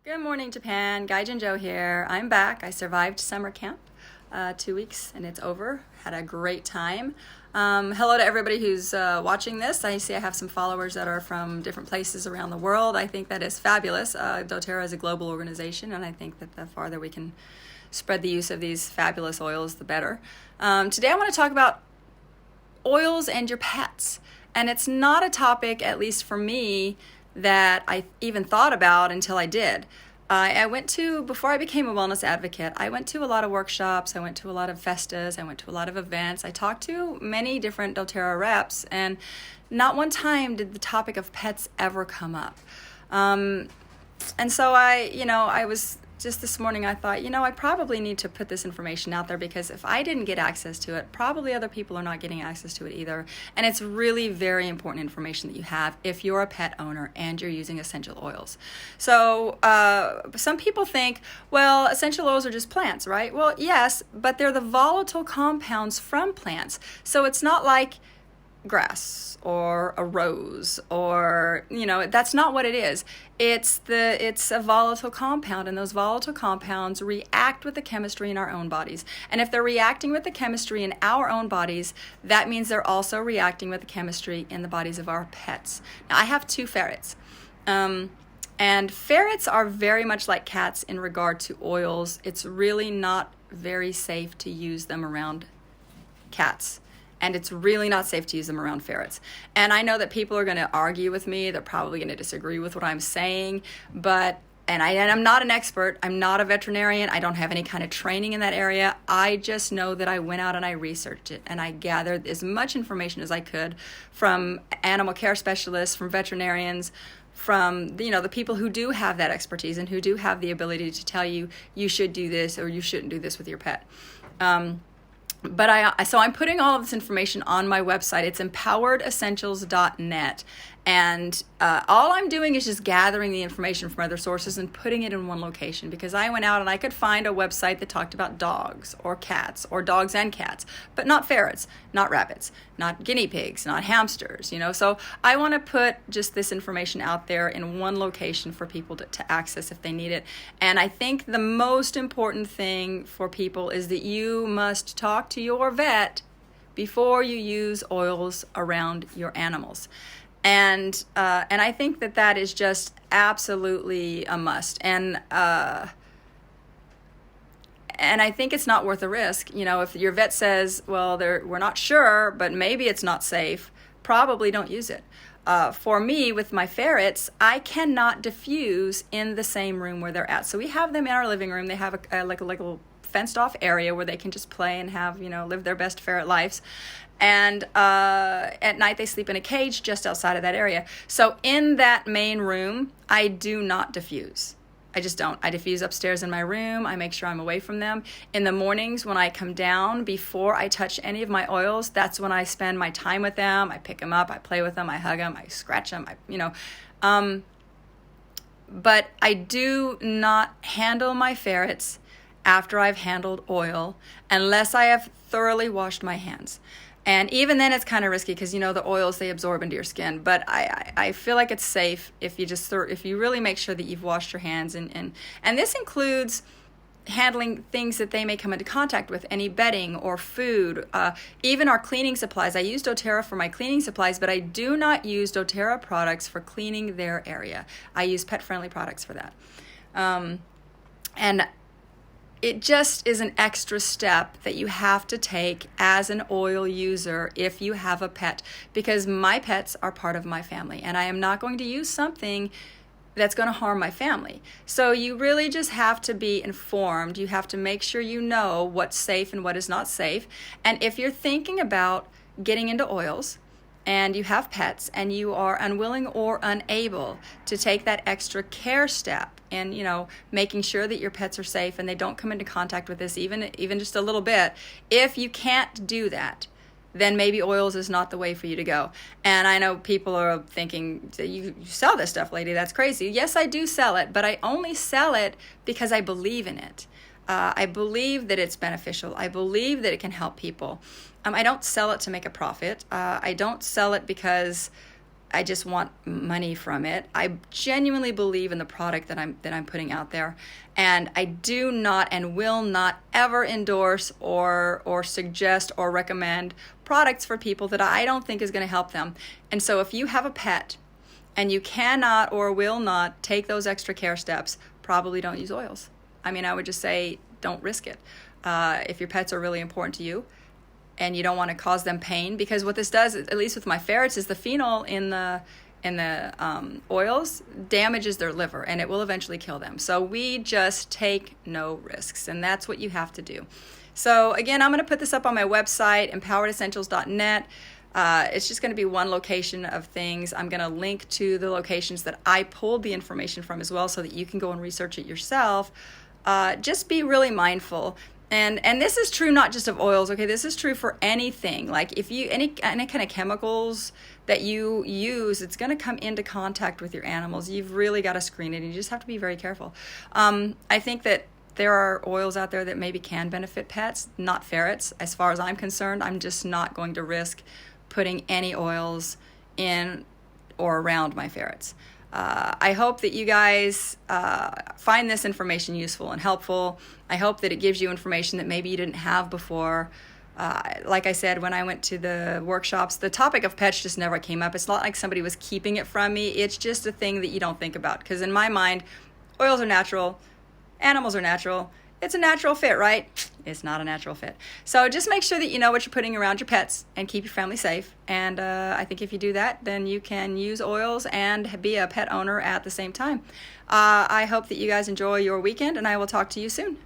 Good morning, Japan. Gaijin Joe here. I'm back. I survived summer camp, 2 weeks, and it's over. Had a great time. Hello to everybody who's watching this. I see I have some followers that are from different places around the world. I think that is fabulous. doTERRA is a global organization, and I think that the farther we can spread the use of these fabulous oils, the better. Today I want to talk about oils and your pets. And it's not a topic, at least for me, that I even thought about until I did. Before I became a wellness advocate, I went to a lot of workshops, I went to a lot of festas, I went to a lot of events. I talked to many different doTERRA reps, and not one time did the topic of pets ever come up. And so I was just this morning, I thought, I probably need to put this information out there, because if I didn't get access to it, probably other people are not getting access to it either. And it's really very important information that you have if you're a pet owner and you're using essential oils. So some people think, well, essential oils are just plants, right? Well, yes, but they're the volatile compounds from plants. So it's not like grass or a rose or that's not what it is. It's a volatile compound, and those volatile compounds react with the chemistry in our own bodies. And if they're reacting with the chemistry in our own bodies, that means they're also reacting with the chemistry in the bodies of our pets. Now, I have 2 ferrets, and ferrets are very much like cats in regard to oils. It's really not very safe to use them around cats. And it's really not safe to use them around ferrets. And I know that people are going to argue with me. They're probably going to disagree with what I'm saying. And I'm not an expert. I'm not a veterinarian. I don't have any kind of training in that area. I just know that I went out and I researched it. And I gathered as much information as I could from animal care specialists, from veterinarians, from the people who do have that expertise and who do have the ability to tell you, you should do this or you shouldn't do this with your pet. So I'm putting all of this information on my website. It's empoweredessentials.net. And all I'm doing is just gathering the information from other sources and putting it in one location, because I went out and I could find a website that talked about dogs or cats, or dogs and cats, but not ferrets, not rabbits, not guinea pigs, not hamsters, So I want to put just this information out there in one location for people to access if they need it. And I think the most important thing for people is that you must talk to your vet before you use oils around your animals. And I think that is just absolutely a must. And I think it's not worth the risk. If your vet says, well, we're not sure, but maybe it's not safe, probably don't use it. For me, with my ferrets, I cannot diffuse in the same room where they're at. So we have them in our living room. They have a little fenced off area where they can just play and have, live their best ferret lives. And at night they sleep in a cage just outside of that area. So in that main room, I do not diffuse. I just don't. I diffuse upstairs in my room. I make sure I'm away from them. In the mornings when I come down, before I touch any of my oils, that's when I spend my time with them. I pick them up, I play with them, I hug them, I scratch them, but I do not handle my ferrets after I've handled oil, unless I have thoroughly washed my hands. And even then it's kind of risky, because the oils, they absorb into your skin. But I feel like it's safe if you really make sure that you've washed your hands. And this includes handling things that they may come into contact with, any bedding or food, even our cleaning supplies. I use doTERRA for my cleaning supplies, but I do not use doTERRA products for cleaning their area. I use pet-friendly products for that. And it just is an extra step that you have to take as an oil user if you have a pet, because my pets are part of my family, and I am not going to use something that's going to harm my family. So you really just have to be informed. You have to make sure you know what's safe and what is not safe. And if you're thinking about getting into oils, and you have pets, and you are unwilling or unable to take that extra care step in, making sure that your pets are safe and they don't come into contact with this even just a little bit, if you can't do that, then maybe oils is not the way for you to go. And I know people are thinking, you sell this stuff, lady, that's crazy. Yes, I do sell it, but I only sell it because I believe in it. I believe that it's beneficial. I believe that it can help people. I don't sell it to make a profit. I don't sell it because I just want money from it. I genuinely believe in the product that I'm putting out there, and I do not and will not ever endorse or suggest or recommend products for people that I don't think is going to help them. And so if you have a pet and you cannot or will not take those extra care steps, probably don't use oils. I mean, I would just say don't risk it. If your pets are really important to you, and you don't want to cause them pain, because what this does, at least with my ferrets, is the phenol in the oils damages their liver, and it will eventually kill them. So we just take no risks, and that's what you have to do. So again, I'm going to put this up on my website, empoweredessentials.net. It's just going to be one location of things. I'm going to link to the locations that I pulled the information from as well, so that you can go and research it yourself. Just be really mindful. And this is true not just of oils, okay? This is true for anything. Like if you any kind of chemicals that you use, it's going to come into contact with your animals. You've really got to screen it, and you just have to be very careful. I think that there are oils out there that maybe can benefit pets, not ferrets. As far as I'm concerned, I'm just not going to risk putting any oils in or around my ferrets. I hope that you guys find this information useful and helpful. I hope that it gives you information that maybe you didn't have before. Like I said, when I went to the workshops, the topic of pets just never came up. It's not like somebody was keeping it from me. It's just a thing that you don't think about. Because in my mind, oils are natural, animals are natural. It's a natural fit, right? It's not a natural fit. So just make sure that you know what you're putting around your pets and keep your family safe. And I think if you do that, then you can use oils and be a pet owner at the same time. I hope that you guys enjoy your weekend, and I will talk to you soon.